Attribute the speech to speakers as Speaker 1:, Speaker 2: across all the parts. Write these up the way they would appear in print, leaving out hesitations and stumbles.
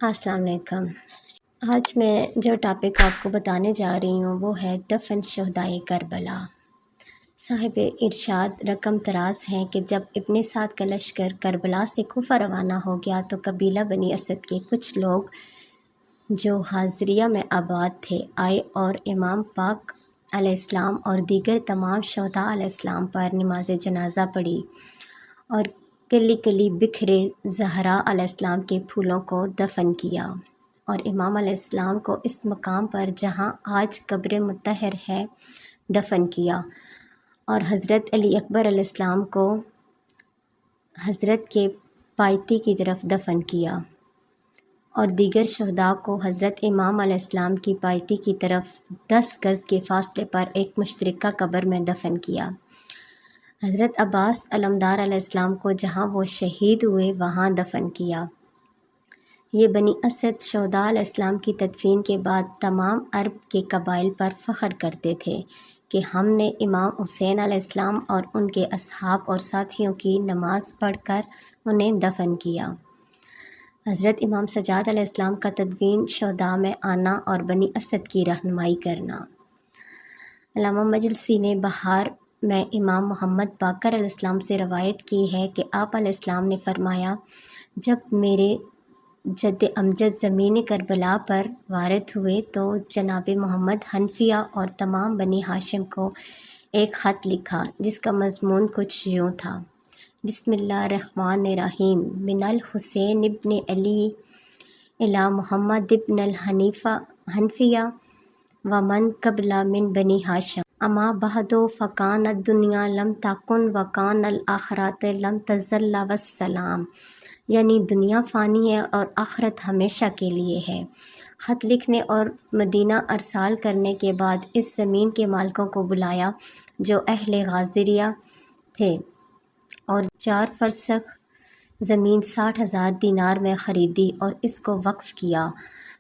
Speaker 1: السلام علیکم۔ آج میں جو ٹاپک آپ کو بتانے جا رہی ہوں وہ ہے دفن شہدائے کربلا۔ صاحب ارشاد رقم طراز ہیں کہ جب ابن سعد کا لشکر کربلا سے کوفہ روانہ ہو گیا تو قبیلہ بنی اسد کے کچھ لوگ جو حاضریہ میں آباد تھے آئے اور امام پاک علیہ السلام اور دیگر تمام شہداء علیہ السلام پر نماز جنازہ پڑھی اور کلی کلی بکھرے زہرا علیہ السلام کے پھولوں کو دفن کیا اور امام علیہ السلام کو اس مقام پر جہاں آج قبر مطہر ہے دفن کیا اور حضرت علی اکبر علیہ السلام کو حضرت کے پایتی کی طرف دفن کیا اور دیگر شہداء کو حضرت امام علیہ السلام کی پایتی کی طرف 10 گز کے فاصلے پر ایک مشترکہ قبر میں دفن کیا۔ حضرت عباس علمدار علیہ السلام کو جہاں وہ شہید ہوئے وہاں دفن کیا۔ یہ بنی اسد شہداء علیہ السلام کی تدفین کے بعد تمام عرب کے قبائل پر فخر کرتے تھے کہ ہم نے امام حسین علیہ السلام اور ان کے اصحاب اور ساتھیوں کی نماز پڑھ کر انہیں دفن کیا۔ حضرت امام سجاد علیہ السلام کا تدفین شہداء میں آنا اور بنی اسد کی رہنمائی کرنا۔ علامہ مجلسی نے بہار میں امام محمد باقر علیہ السلام سے روایت کی ہے کہ آپ علیہ السلام نے فرمایا، جب میرے جد امجد زمین کربلا پر وارد ہوئے تو جناب محمد حنفیہ اور تمام بنی ہاشم کو ایک خط لکھا جس کا مضمون کچھ یوں تھا: بسم اللہ الرحمن الرحیم، من الحسین ابن علی الی محمد ابن حنفیہ ومن قبل من بنی ہاشم، اما بعد فکان الدنیا لم تکن وکان الآخرۃ لم تزل والسلام، یعنی دنیا فانی ہے اور آخرت ہمیشہ کے لیے ہے۔ خط لکھنے اور مدینہ ارسال کرنے کے بعد اس زمین کے مالکوں کو بلایا جو اہل غازریہ تھے اور 4 فرسخ زمین 60,000 دینار میں خریدی اور اس کو وقف کیا،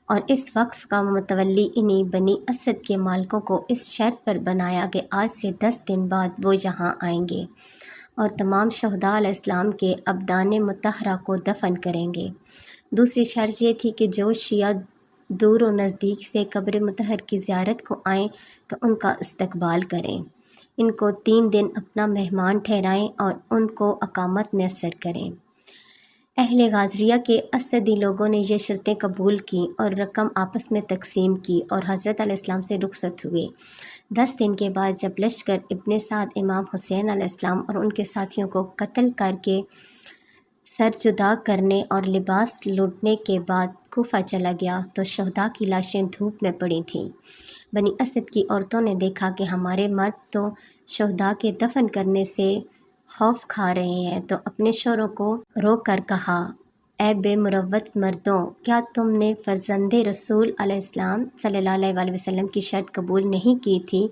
Speaker 1: اور اس وقف کا متولی انہی بنی اسد کے مالکوں کو اس شرط پر بنایا کہ آج سے 10 دن بعد وہ یہاں آئیں گے اور تمام شہداء علیہ السلام کے ابدان مطہرہ کو دفن کریں گے۔ دوسری شرط یہ تھی کہ جو شیعہ دور و نزدیک سے قبر مطہر کی زیارت کو آئیں تو ان کا استقبال کریں، ان کو 3 دن اپنا مہمان ٹھہرائیں اور ان کو اقامت میسر کریں۔ اہل غازریہ کے اسدی لوگوں نے یہ شرطیں قبول کیں اور رقم آپس میں تقسیم کی اور حضرت علیہ السلام سے رخصت ہوئے۔ 10 دن کے بعد جب لشکر ابن سعد امام حسین علیہ السلام اور ان کے ساتھیوں کو قتل کر کے سر جدا کرنے اور لباس لوٹنے کے بعد کوفہ چلا گیا تو شہداء کی لاشیں دھوپ میں پڑی تھیں۔ بنی اسد کی عورتوں نے دیکھا کہ ہمارے مرد تو شہداء کے دفن کرنے سے خوف کھا رہے ہیں تو اپنے شوہروں کو روک کر کہا، اے بے مروت مردوں، کیا تم نے فرزند رسول علیہ السلام صلی اللہ علیہ وسلم کی شرط قبول نہیں کی تھی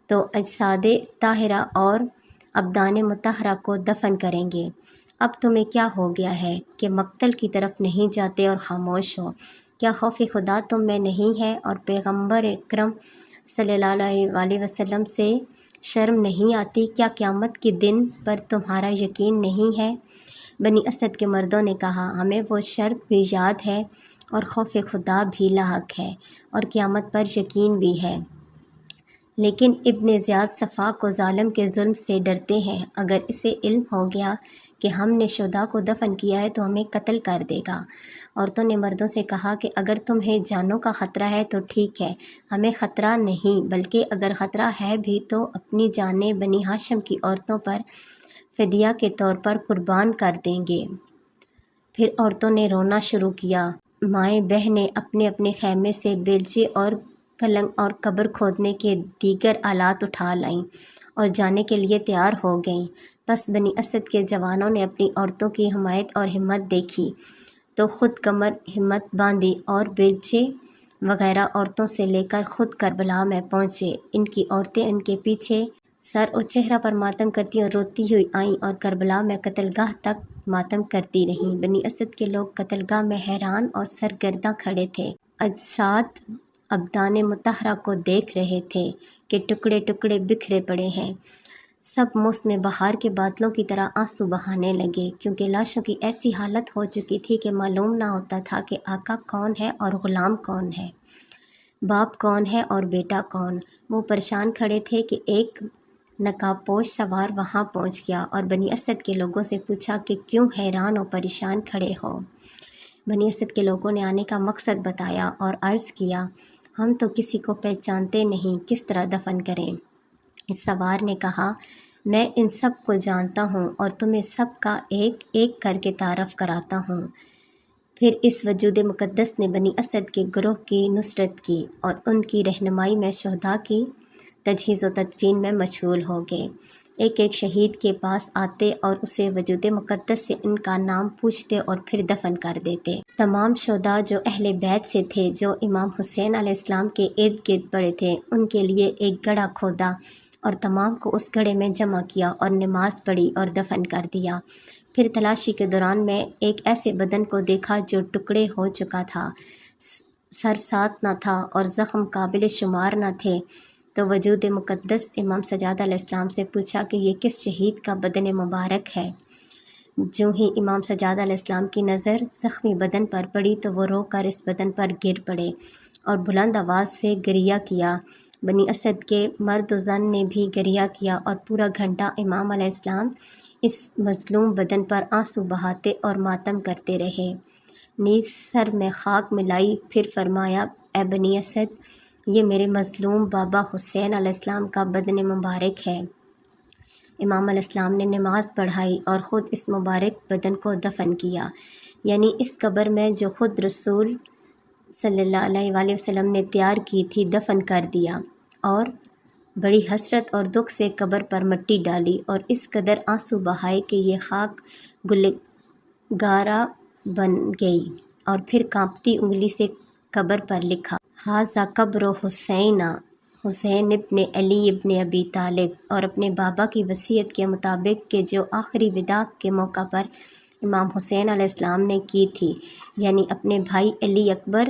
Speaker 1: تو اجساد طاہرہ اور ابدان مطہرہ کو دفن کریں گے؟ اب تمہیں کیا ہو گیا ہے کہ مقتل کی طرف نہیں جاتے اور خاموش ہو؟ کیا خوف خدا تم میں نہیں ہے اور پیغمبر اکرم صلی اللہ علیہ وسلم سے شرم نہیں آتی؟ کیا قیامت کے دن پر تمہارا یقین نہیں ہے؟ بنی اسد کے مردوں نے کہا، ہمیں وہ شرط بھی یاد ہے اور خوف خدا بھی لاحق ہے اور قیامت پر یقین بھی ہے، لیکن ابن زیاد صفا کو ظالم کے ظلم سے ڈرتے ہیں، اگر اسے علم ہو گیا کہ ہم نے شہداء کو دفن کیا ہے تو ہمیں قتل کر دے گا۔ عورتوں نے مردوں سے کہا کہ اگر تمہیں جانوں کا خطرہ ہے تو ٹھیک ہے، ہمیں خطرہ نہیں، بلکہ اگر خطرہ ہے بھی تو اپنی جانیں بنی ہاشم کی عورتوں پر فدیہ کے طور پر قربان کر دیں گے۔ پھر عورتوں نے رونا شروع کیا۔ مائیں بہنیں اپنے اپنے خیمے سے بیلچے اور کلنگ اور قبر کھودنے کے دیگر آلات اٹھا لائیں اور جانے کے لیے تیار ہو گئیں۔ پس بنی اسد کے جوانوں نے اپنی عورتوں کی حمایت اور ہمت دیکھی تو خود کمر ہمت باندھی اور بیلچے وغیرہ عورتوں سے لے کر خود کربلا میں پہنچے۔ ان کی عورتیں ان کے پیچھے سر اور چہرہ پر ماتم کرتی اور روتی ہوئی آئیں اور کربلا میں قتل گاہ تک ماتم کرتی رہیں۔ بنی اسد کے لوگ قتل گاہ میں حیران اور سرگرداں کھڑے تھے، اجساد ابدان مطہرہ کو دیکھ رہے تھے کہ ٹکڑے ٹکڑے بکھرے پڑے ہیں۔ سب موسم بہار کے بادلوں کی طرح آنسو بہانے لگے، کیونکہ لاشوں کی ایسی حالت ہو چکی تھی کہ معلوم نہ ہوتا تھا کہ آقا کون ہے اور غلام کون ہے، باپ کون ہے اور بیٹا کون۔ وہ پریشان کھڑے تھے کہ ایک نقاب پوش سوار وہاں پہنچ گیا اور بنی اسد کے لوگوں سے پوچھا کہ کیوں حیران و پریشان کھڑے ہو۔ بنی اسد کے لوگوں نے آنے کا مقصد بتایا اور عرض کیا، ہم تو کسی کو پہچانتے نہیں، کس طرح دفن کریں؟ اس سوار نے کہا، میں ان سب کو جانتا ہوں اور تمہیں سب کا ایک ایک کر کے تعارف کراتا ہوں۔ پھر اس وجود مقدس نے بنی اسد کے گروہ کی نصرت کی اور ان کی رہنمائی میں شہداء کی تجہیز و تدفین میں مشغول ہو گئے۔ ایک ایک شہید کے پاس آتے اور اسے وجود مقدس سے ان کا نام پوچھتے اور پھر دفن کر دیتے۔ تمام شہداء جو اہل بیت سے تھے، جو امام حسین علیہ السلام کے ارد گرد پڑے تھے، ان کے لیے ایک گڑھا کھودا اور تمام کو اس گڑھے میں جمع کیا اور نماز پڑھی اور دفن کر دیا۔ پھر تلاشی کے دوران میں ایک ایسے بدن کو دیکھا جو ٹکڑے ہو چکا تھا، سر ساتھ نہ تھا اور زخم قابل شمار نہ تھے، تو وجود مقدس امام سجاد علیہ السلام سے پوچھا کہ یہ کس شہید کا بدن مبارک ہے؟ جو ہی امام سجاد علیہ السلام کی نظر زخمی بدن پر پڑی تو وہ رو کر اس بدن پر گر پڑے اور بلند آواز سے گریہ کیا۔ بنی اسد کے مرد و زن نے بھی گریہ کیا اور پورا گھنٹہ امام علیہ السلام اس مظلوم بدن پر آنسو بہاتے اور ماتم کرتے رہے۔ نیز سر میں خاک ملائی، پھر فرمایا، اے بنی اسد، یہ میرے مظلوم بابا حسین علیہ السلام کا بدن مبارک ہے۔ امام علیہ السلام نے نماز پڑھائی اور خود اس مبارک بدن کو دفن کیا، یعنی اس قبر میں جو خود رسول صلی اللہ علیہ وآلہ وسلم نے تیار کی تھی دفن کر دیا، اور بڑی حسرت اور دکھ سے قبر پر مٹی ڈالی اور اس قدر آنسو بہائے کہ یہ خاک گلگارہ بن گئی، اور پھر کانپتی انگلی سے قبر پر لکھا، ھذا قبر حسین، حسین ابن علی ابن ابی طالب، اور اپنے بابا کی وصیت کے مطابق کہ جو آخری وداع کے موقع پر امام حسین علیہ السلام نے کی تھی، یعنی اپنے بھائی علی اکبر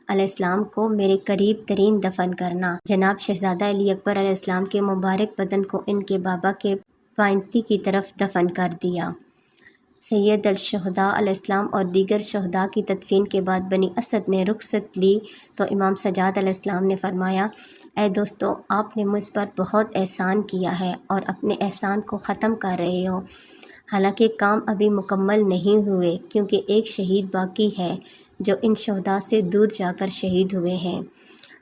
Speaker 1: علیہ السلام کو میرے قریب ترین دفن کرنا۔ جناب شہزادہ علی اکبر علیہ السلام کے مبارک بدن کو ان کے بابا کے پائنتی کی طرف دفن کر دیا۔ سید الشہداء علیہ السلام اور دیگر شہداء کی تدفین کے بعد بنی اسد نے رخصت لی تو امام سجاد علیہ السلام نے فرمایا، اے دوستو، آپ نے مجھ پر بہت احسان کیا ہے اور اپنے احسان کو ختم کر رہے ہو، حالانکہ کام ابھی مکمل نہیں ہوئے، کیونکہ ایک شہید باقی ہے جو ان شہداء سے دور جا کر شہید ہوئے ہیں،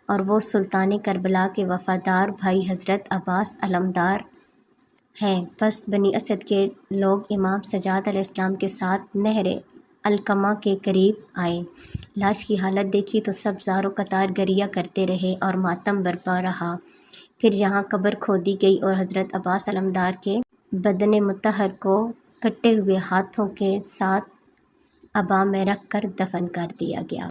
Speaker 1: اور وہ سلطان کربلا کے وفادار بھائی حضرت عباس علمدار ہیں۔ پس بنی اسد کے لوگ امام سجاد علیہ السلام کے ساتھ نہر القمہ کے قریب آئے۔ لاش کی حالت دیکھی تو سب زار و قطار گریہ کرتے رہے اور ماتم برپا رہا۔ پھر یہاں قبر کھودی گئی اور حضرت عباس علمدار کے بدن مطہر کو کٹے ہوئے ہاتھوں کے ساتھ عبا میں رکھ کر دفن کر دیا گیا۔